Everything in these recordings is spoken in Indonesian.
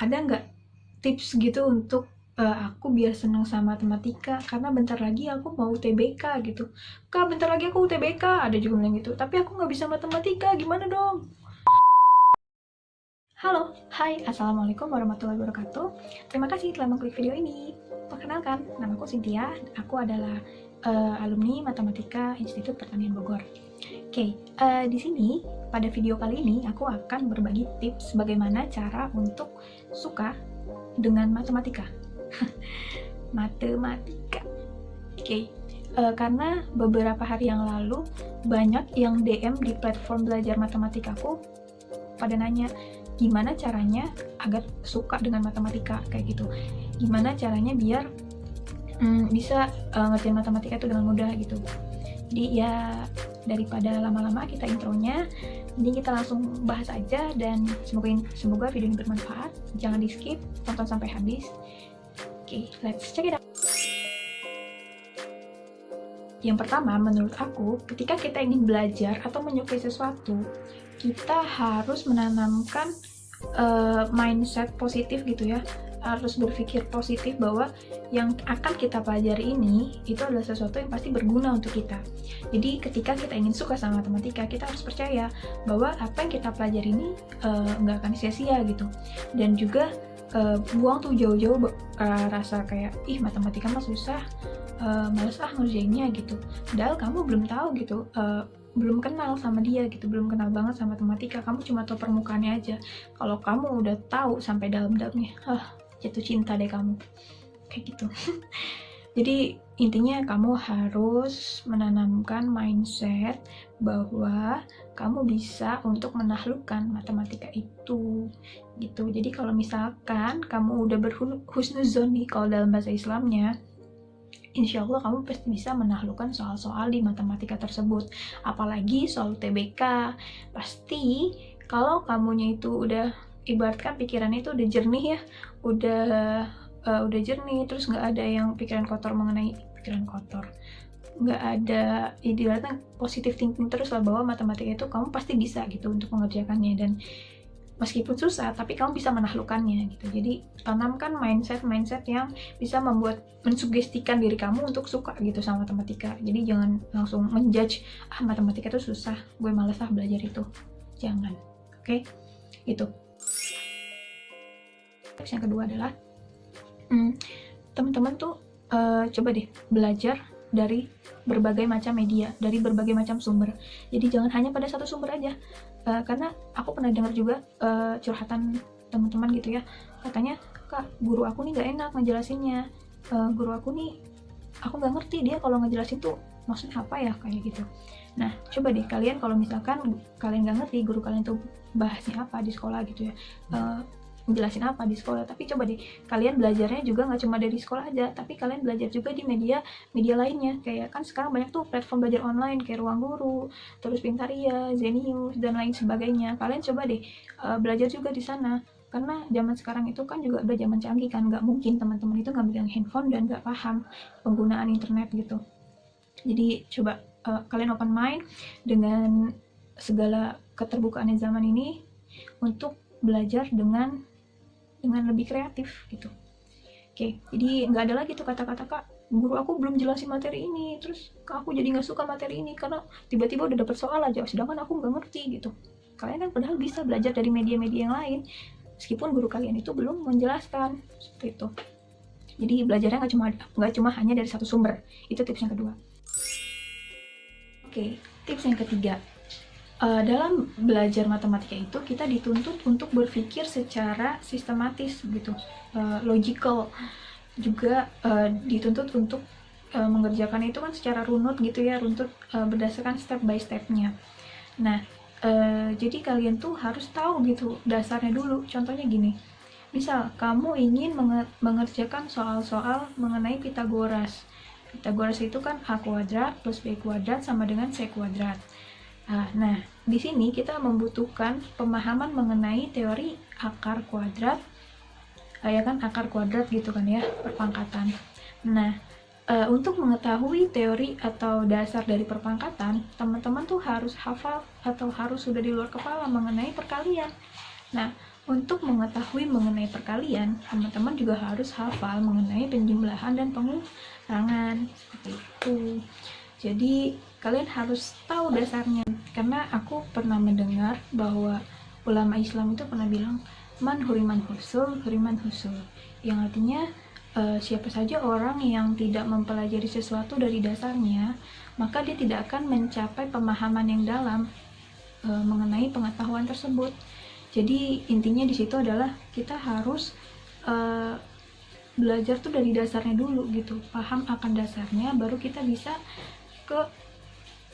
ada nggak tips gitu untuk aku biar senang sama matematika, karena bentar lagi aku mau UTBK gitu. Kak, bentar lagi aku UTBK, ada juga bilang gitu. Tapi aku nggak bisa matematika, gimana dong? Halo, hai, assalamualaikum warahmatullahi wabarakatuh. Terima kasih telah mengklik video ini. Perkenalkan, namaku Cynthia. Aku adalah alumni Matematika Institut Pertanian Bogor. Oke, di sini pada video kali ini aku akan berbagi tips bagaimana cara untuk suka dengan matematika. Matematika. Oke, karena beberapa hari yang lalu banyak yang DM di platform belajar matematikaku pada nanya gimana caranya agar suka dengan matematika kayak gitu. Gimana caranya biar bisa ngerjain matematika itu dengan mudah gitu. Jadi ya daripada lama-lama kita intronya, ini kita langsung bahas aja dan semoga video ini bermanfaat. Jangan di skip, tonton sampai habis. Oke, let's check it out. Yang pertama, menurut aku, ketika kita ingin belajar atau menyukai sesuatu, kita harus menanamkan mindset positif gitu ya. Harus berpikir positif bahwa yang akan kita pelajari ini itu adalah sesuatu yang pasti berguna untuk kita. Jadi ketika kita ingin suka sama matematika, kita harus percaya bahwa apa yang kita pelajari ini nggak akan sia-sia gitu. Dan juga buang tuh jauh-jauh rasa kayak matematika mah susah, males ngerjainnya gitu. Padahal kamu belum tahu gitu, belum kenal sama dia gitu, belum kenal banget sama matematika, kamu cuma tahu permukaannya aja. Kalau kamu udah tahu sampai dalam-dalamnya, jatuh cinta deh kamu, kayak gitu. Jadi intinya kamu harus menanamkan mindset bahwa kamu bisa untuk menaklukkan matematika itu gitu. Jadi kalau misalkan kamu udah berhusnuzon nih kalau dalam bahasa Islamnya, insya Allah kamu pasti bisa menaklukkan soal-soal di matematika tersebut. Apalagi soal TBK, pasti kalau kamunya itu udah, ibaratkan pikirannya itu udah jernih ya, udah jernih, terus nggak ada yang pikiran kotor mengenai pikiran kotor, nggak ada, ibaratnya positive thinking terus lah bahwa matematika itu kamu pasti bisa gitu untuk mengerjakannya, dan meskipun susah tapi kamu bisa menaklukkannya gitu. Jadi tanamkan mindset yang bisa mensugestikan diri kamu untuk suka gitu sama matematika. Jadi jangan langsung menjudge matematika itu susah, gue malas belajar itu, jangan. Oke? Itu. Terus yang kedua adalah teman-teman tuh coba deh belajar dari berbagai macam media, dari berbagai macam sumber. Jadi jangan hanya pada satu sumber aja. Karena aku pernah dengar juga curhatan teman-teman gitu ya, katanya, Kak, guru aku nih gak enak ngejelasinnya, guru aku nih, aku gak ngerti dia kalau ngejelasin tuh maksudnya apa ya, kayak gitu. Nah, coba deh kalian kalau misalkan kalian gak ngerti guru kalian tuh bahasnya apa di sekolah gitu ya, menjelasin apa di sekolah, tapi coba deh kalian belajarnya juga nggak cuma dari sekolah aja, tapi kalian belajar juga di media lainnya. Kayak kan sekarang banyak tuh platform belajar online kayak Ruang Guru, terus Pintaria, Zenius, dan lain sebagainya. Kalian coba deh belajar juga di sana, karena zaman sekarang itu kan juga udah zaman canggih kan, nggak mungkin teman-teman itu nggak megang handphone dan nggak paham penggunaan internet gitu. Jadi coba kalian open mind dengan segala keterbukaan zaman ini untuk belajar dengan lebih kreatif gitu. Oke, jadi nggak ada lagi tuh kata-kata, Kak, guru aku belum jelasin materi ini, terus Kak, aku jadi nggak suka materi ini karena tiba-tiba udah dapet soal aja, sedangkan aku nggak ngerti gitu. Kalian kan padahal bisa belajar dari media-media yang lain, meskipun guru kalian itu belum menjelaskan, seperti itu. Jadi belajarnya nggak cuma hanya dari satu sumber. Itu tips yang kedua. Oke, tips yang ketiga. Dalam belajar matematika itu kita dituntut untuk berpikir secara sistematis gitu, logical, juga dituntut untuk mengerjakan itu kan secara runut gitu ya, berdasarkan step by stepnya. Nah, jadi kalian tuh harus tahu gitu dasarnya dulu. Contohnya gini, misal kamu ingin mengerjakan soal-soal mengenai Pitagoras. Pitagoras itu kan A kuadrat plus B kuadrat sama dengan C kuadrat. Nah, di sini kita membutuhkan pemahaman mengenai teori akar kuadrat, ya kan, akar kuadrat gitu kan ya, perpangkatan. Nah, untuk mengetahui teori atau dasar dari perpangkatan, teman-teman tuh harus hafal atau harus sudah di luar kepala mengenai perkalian. Nah, Untuk mengetahui mengenai perkalian, teman-teman juga harus hafal mengenai penjumlahan dan pengurangan. Seperti itu. Jadi, kalian harus tahu dasarnya. Karena aku pernah mendengar bahwa ulama Islam itu pernah bilang, man huriman husul, huriman husul. Yang artinya, siapa saja orang yang tidak mempelajari sesuatu dari dasarnya, maka dia tidak akan mencapai pemahaman yang dalam mengenai pengetahuan tersebut. Jadi intinya di situ adalah kita harus belajar tuh dari dasarnya dulu gitu, paham akan dasarnya, baru kita bisa ke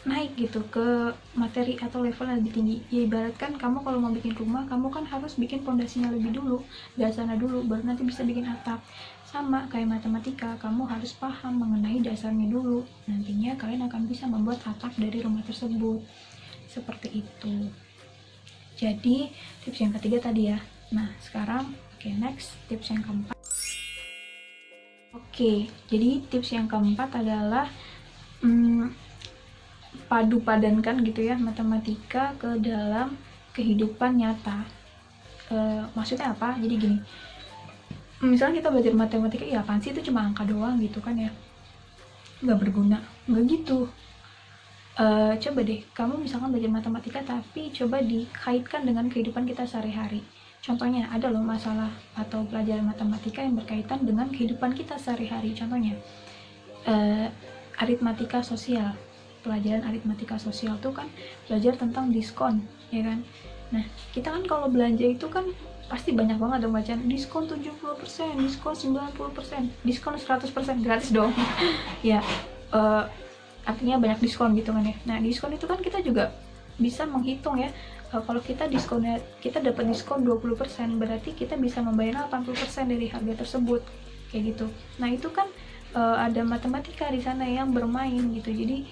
naik gitu ke materi atau level yang lebih tinggi. Ya ibaratkan kamu kalau mau bikin rumah, kamu kan harus bikin pondasinya lebih dulu, dasarnya dulu, baru nanti bisa bikin atap. Sama kayak matematika, kamu harus paham mengenai dasarnya dulu, nantinya kalian akan bisa membuat atap dari rumah tersebut. Seperti itu. Jadi tips yang ketiga tadi ya. Nah sekarang next tips yang keempat. Jadi tips yang keempat adalah padu-padankan gitu ya matematika ke dalam kehidupan nyata. Maksudnya apa? Jadi gini, misalnya kita belajar matematika, ya apaan sih itu cuma angka doang gitu kan ya, nggak berguna, nggak gitu. Coba deh, kamu misalkan belajar matematika tapi coba dikaitkan dengan kehidupan kita sehari-hari. Contohnya, ada loh masalah atau pelajaran matematika yang berkaitan dengan kehidupan kita sehari-hari. Contohnya, aritmatika sosial. Pelajaran aritmatika sosial tuh kan belajar tentang diskon, ya kan? Nah, kita kan kalau belanja itu kan pasti banyak banget dong bacaan diskon 70%, diskon 90%, diskon 100%, gratis dong. Ya, artinya banyak diskon gitu kan ya. Nah diskon itu kan kita juga bisa menghitung ya, kalau kita diskonnya, kita dapat diskon 20%, berarti kita bisa membayar 80% dari harga tersebut, kayak gitu. Nah itu kan ada matematika di sana yang bermain gitu. Jadi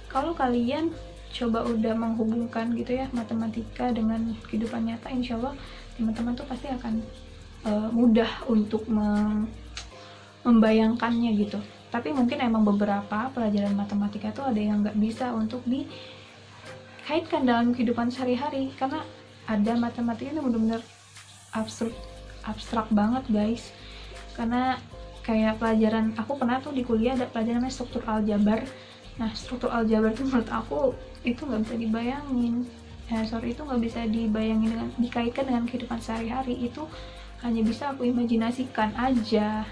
kalau kalian coba udah menghubungkan gitu ya matematika dengan kehidupan nyata, insya Allah teman-teman tuh pasti akan mudah untuk membayangkannya gitu. Tapi mungkin emang beberapa pelajaran matematika itu ada yang nggak bisa untuk dikaitkan dalam kehidupan sehari-hari, karena ada matematika itu benar-benar abstrak banget guys. Karena kayak pelajaran, aku pernah tuh di kuliah ada pelajaran namanya struktur aljabar. Nah struktur aljabar itu menurut aku itu nggak bisa dibayangin, itu nggak bisa dibayangin dengan dikaitkan dengan kehidupan sehari-hari, itu hanya bisa aku imajinasikan aja.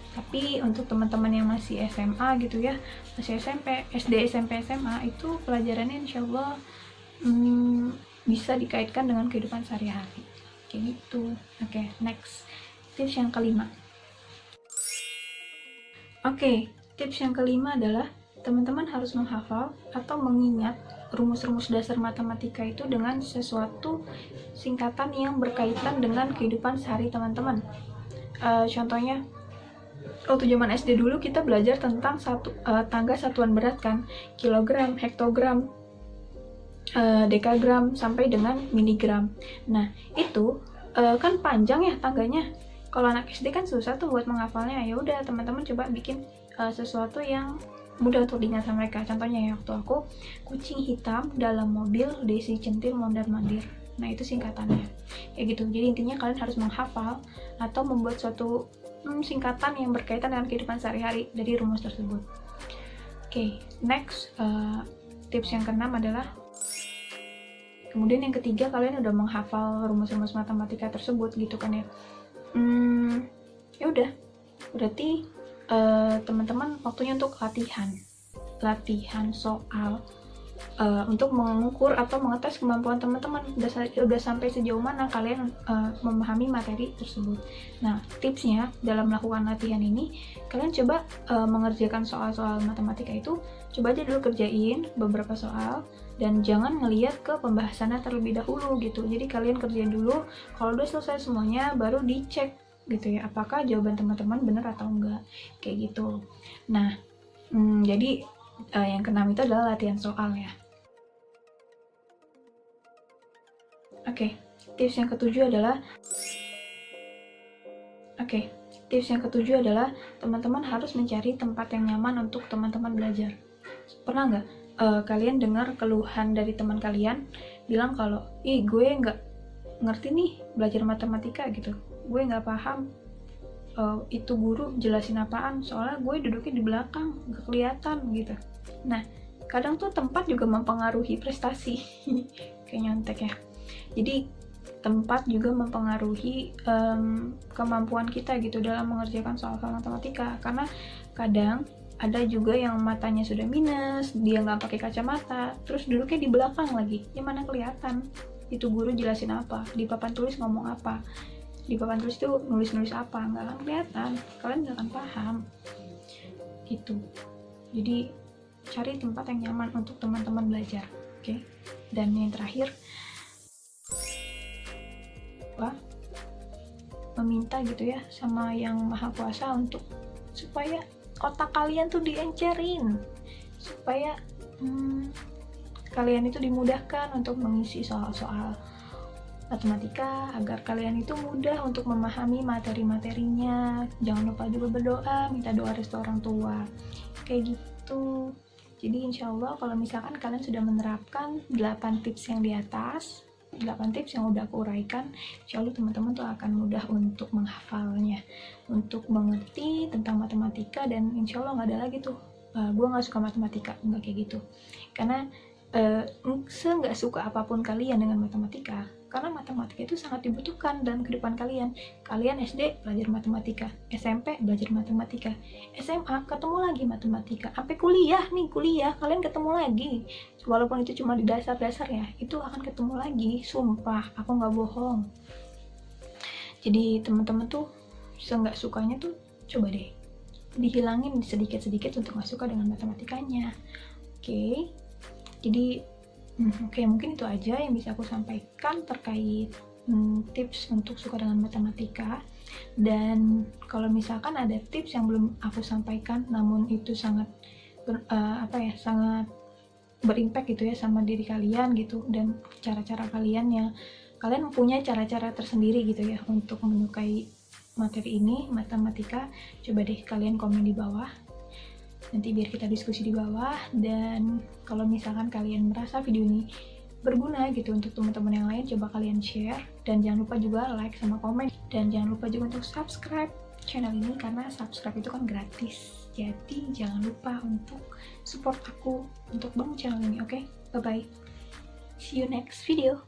Tapi untuk teman-teman yang masih SMA gitu ya, masih SMP, SD, SMP, SMA, itu pelajarannya insya Allah bisa dikaitkan dengan kehidupan sehari-hari, kayak gitu. Next, tips yang kelima. Tips yang kelima adalah teman-teman harus menghafal atau mengingat rumus-rumus dasar matematika itu dengan sesuatu singkatan yang berkaitan dengan kehidupan sehari teman-teman. Contohnya, waktu zaman SD dulu kita belajar tentang tangga satuan berat kan, kilogram, hektogram, dekagram, sampai dengan miligram. Nah itu kan panjang ya tangganya. Kalau anak SD kan susah tuh buat menghafalnya. Ya udah teman-teman coba bikin sesuatu yang mudah untuk diingat sama mereka. Contohnya ya, waktu aku, kucing hitam dalam mobil, Desi centil mondar-mandir. Nah itu singkatannya kayak gitu. Jadi intinya kalian harus menghafal atau membuat suatu singkatan yang berkaitan dengan kehidupan sehari-hari dari rumus tersebut. Next, tips yang keenam adalah, kemudian yang ketiga, kalian udah menghafal rumus-rumus matematika tersebut gitu kan ya. Ya udah, berarti teman-teman waktunya untuk latihan soal untuk mengukur atau mengetes kemampuan teman-teman udah sampai sejauh mana kalian memahami materi tersebut. Nah tipsnya dalam melakukan latihan ini, kalian coba mengerjakan soal-soal matematika itu, coba aja dulu kerjain beberapa soal dan jangan ngeliat ke pembahasannya terlebih dahulu gitu. Jadi kalian kerjain dulu, kalau udah selesai semuanya baru dicek gitu ya, apakah jawaban teman-teman benar atau enggak, kayak gitu. Nah jadi yang keenam itu adalah latihan soal ya. Tips yang ketujuh adalah teman-teman harus mencari tempat yang nyaman untuk teman-teman belajar. Pernah nggak kalian dengar keluhan dari teman kalian bilang kalau gue nggak ngerti nih belajar matematika gitu, gue nggak paham itu guru jelasin apaan, soalnya gue duduknya di belakang nggak kelihatan gitu. Nah kadang tuh tempat juga mempengaruhi prestasi kayak nyontek ya. Jadi tempat juga mempengaruhi kemampuan kita gitu dalam mengerjakan soal-soal matematika, karena kadang ada juga yang matanya sudah minus, dia nggak pakai kacamata, terus duduknya di belakang lagi, ya mana kelihatan itu guru jelasin apa, di papan tulis ngomong apa, di papan tulis itu nulis apa, nggak akan kelihatan, kalian nggak akan paham gitu. Jadi cari tempat yang nyaman untuk teman-teman belajar, oke? Dan yang terakhir, meminta gitu ya sama yang maha kuasa untuk supaya otak kalian tuh diencerin, supaya kalian itu dimudahkan untuk mengisi soal-soal matematika, agar kalian itu mudah untuk memahami materi-materinya. Jangan lupa juga berdoa, minta doa restu orang tua, kayak gitu. Jadi insya Allah kalau misalkan kalian sudah menerapkan 8 tips yang di atas, 8 tips yang udah aku uraikan, insya Allah teman-teman tuh akan mudah untuk menghafalnya, untuk mengerti tentang matematika, dan insya Allah nggak ada lagi tuh gue nggak suka matematika, nggak kayak gitu. Karena nggak suka apapun kalian dengan matematika, karena matematika itu sangat dibutuhkan dalam kehidupan kalian. Kalian SD belajar matematika, SMP belajar matematika, SMA ketemu lagi matematika, sampai kuliah kalian ketemu lagi, walaupun itu cuma di dasar-dasar ya, itu akan ketemu lagi, sumpah aku nggak bohong. Jadi teman-teman tuh nggak sukanya tuh coba deh dihilangin sedikit-sedikit untuk nggak suka dengan matematikanya, oke? Jadi mungkin itu aja yang bisa aku sampaikan terkait tips untuk suka dengan matematika. Dan kalau misalkan ada tips yang belum aku sampaikan namun itu sangat sangat berimpact gitu ya sama diri kalian gitu, dan cara-cara kalian punya cara-cara tersendiri gitu ya untuk menyukai materi ini, matematika, coba deh kalian komen di bawah. Nanti biar kita diskusi di bawah. Dan kalau misalkan kalian merasa video ini berguna gitu untuk teman-teman yang lain, coba kalian share, dan jangan lupa juga like sama komen, dan jangan lupa juga untuk subscribe channel ini karena subscribe itu kan gratis. Jadi jangan lupa untuk support aku untuk bangun channel ini, oke? Bye bye, see you next video.